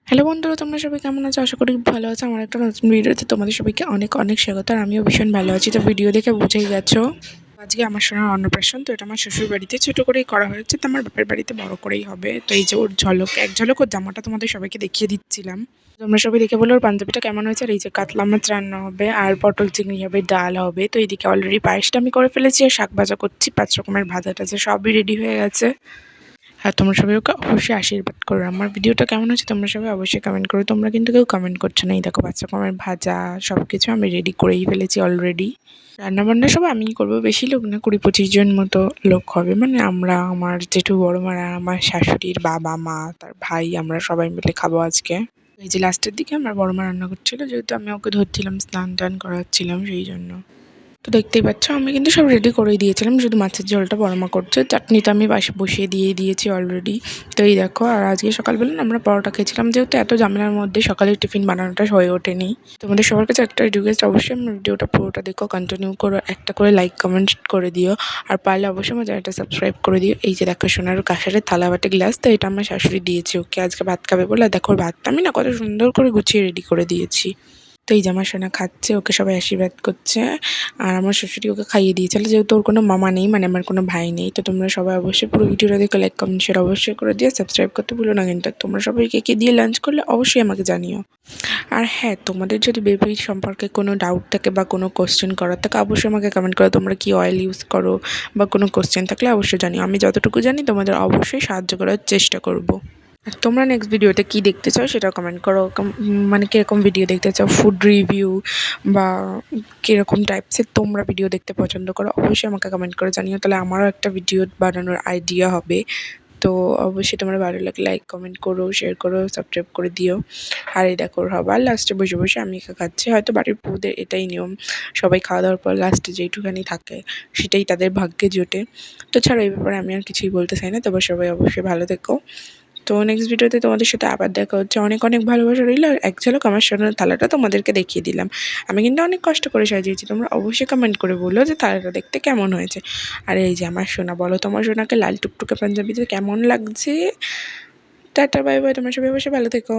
Hello বন্ধুরা, তোমরা সবাই কেমন আছো? আশা করি খুব ভালো আছো। আমার একটা নতুন ভিডিওতে তোমাদের সবাইকে অনেক অনেক স্বাগত। আর আমিও ভীষণ ভালো আছি। তো ভিডিও দেখে বুঝেই গেছো আজকে আমার সোনার অন্নপ্রাশন। তো এটা আমার শ্বশুর বাড়িতে ছোটো করেই করা হয়েছে, তো আমার বাপের বাড়িতে বড় করেই হবে। তো এই যে ওর ঝলক ওর জামাটা তোমাদের সবাইকে দেখিয়ে দিচ্ছিলাম। তোমরা সবাই দেখে বলো ওর পাঞ্জাবিটা কেমন হয়েছে। আর এই যে কাতলা মাছ রান্না হবে, আর পটল চিংড়ি হবে, ডাল হবে। তো এইদিকে অলরেডি পায়েসটা আমি করে ফেলেছি, আর শাক ভাজা করছি। 5 রকমের ভাজা টাজা সবই রেডি হয়ে গেছে। আর তোমরা সবাই ওকে অবশ্যই আশীর্বাদ করো। আমার ভিডিওটা কেমন হচ্ছে তোমরা সবাই অবশ্যই কমেন্ট করো। তোমরা কিন্তু কেউ কমেন্ট করছো না। এই দেখো 5 রকমের ভাজা সব কিছু আমি রেডি করেই ফেলেছি অলরেডি। রান্নাবান্না সব আমিই করবো, বেশি লোক না, 20-25 জন মতো লোক হবে। মানে আমরা, আমার জেঠু বড় মা, আর আমার শাশুড়ির বাবা মা, তার ভাই, আমরা সবাই মিলে খাবো আজকে। এই যে লাস্টের দিকে আমার বড় মা রান্না করছিল, যেহেতু আমি ওকে ধরছিলাম, স্নান টান করাচ্ছিলাম, সেই জন্য। তো দেখতেই পাচ্ছ আমি কিন্তু সব রেডি করেই দিয়েছিলাম, শুধু মাছের ঝোলটা বড় মা করছে। চাটনি তো আমি বসিয়ে দিয়েছি অলরেডি। তো এই দেখো, আর আজকে সকালবেলা না আমরা পরোটা খেয়েছিলাম, যেহেতু এত ঝামেলার মধ্যে সকালে টিফিন বানানোটা হয়ে ওঠেনি। তোমাদের সবার কাছে একটা রিকোয়েস্ট, অবশ্যই আমার ভিডিওটা পুরোটা দেখো, কন্টিনিউ করো, একটা করে লাইক কমেন্ট করে দিও। আর পারলে অবশ্যই আমার চ্যানেলটা সাবস্ক্রাইব করে দিও। এই যে দেখো সোনার কাঁসারের থালা বাটি গ্লাস, তো এটা আমার শাশুড়ি দিয়েছে ওকে আজকে ভাত খাবে বলে। দেখো ওর ভাতটা আমি না কত সুন্দর করে গুছিয়ে রেডি করে দিয়েছি। তো এই যে আমার সোনা খাচ্ছে, ওকে সবাই আশীর্বাদ করছে। আর আমার শ্বশুরই ওকে খাইয়ে দিয়েছিল, যেহেতু ওর কোনো মামা নেই, মানে আমার কোনো ভাই নেই। তো তোমরা সবাই অবশ্যই পুরো ভিডিওটা দেখে লাইক কমেন্ট শেয়ার অবশ্যই করে দিয়ে সাবস্ক্রাইব করতে ভুলো না কিন্তু। তোমরা সবাই কে দিয়ে লাঞ্চ করলে অবশ্যই আমাকে জানিও। আর হ্যাঁ, তোমাদের যদি বেবি সম্পর্কে কোনো ডাউট থাকে বা কোনো কোশ্চেন করার থাকে অবশ্যই আমাকে কমেন্ট করো। তোমরা কি অয়েল ইউজ করো বা কোনো কোশ্চেন থাকলে অবশ্যই জানিও। আমি যতটুকু জানি তোমাদের অবশ্যই সাহায্য করার চেষ্টা করব। আর তোমরা নেক্সট ভিডিওতে কী দেখতে চাও সেটাও কমেন্ট করো। মানে কীরকম ভিডিও দেখতে চাও, ফুড রিভিউ বা কীরকম টাইপসের তোমরা ভিডিও দেখতে পছন্দ করো অবশ্যই আমাকে কমেন্ট করে জানিও, তাহলে আমারও একটা ভিডিও বানানোর আইডিয়া হবে। তো অবশ্যই তোমরা ভালো লাগলে লাইক কমেন্ট করো, শেয়ার করো, সাবস্ক্রাইব করে দিও। আর এই দেখো সবার লাস্টে বসে বসে আমি খাচ্ছি। হয়তো বাড়ির বউদের এটাই নিয়ম, সবাই খাওয়া দাওয়ার পর লাস্টে যেইটুখানি থাকে সেটাই তাদের ভাগ্যে জোটে। তো ছাড়ো, এই ব্যাপারে আমি আর কিছুই বলতে চাই না। তবে সবাই অবশ্যই ভালো থেকো। তো নেক্সট ভিডিওতে তোমাদের সাথে আবার দেখা হচ্ছে। অনেক অনেক ভালোবাসা রইল। আর এক ঝলক আমার সোনার থালাটা তোমাদেরকে দেখিয়ে দিলাম। আমি কিন্তু অনেক কষ্ট করে সাজিয়েছি, তোমরা অবশ্যই কমেন্ট করে বলো যে থালাটা দেখতে কেমন হয়েছে। আর এই যে আমার সোনা, বলো তোমার সোনাকে লাল টুকটুকে পাঞ্জাবিতে কেমন লাগছে। টাটা বাই বাই, তোমার সবাই অবশ্যই ভালো থেকো।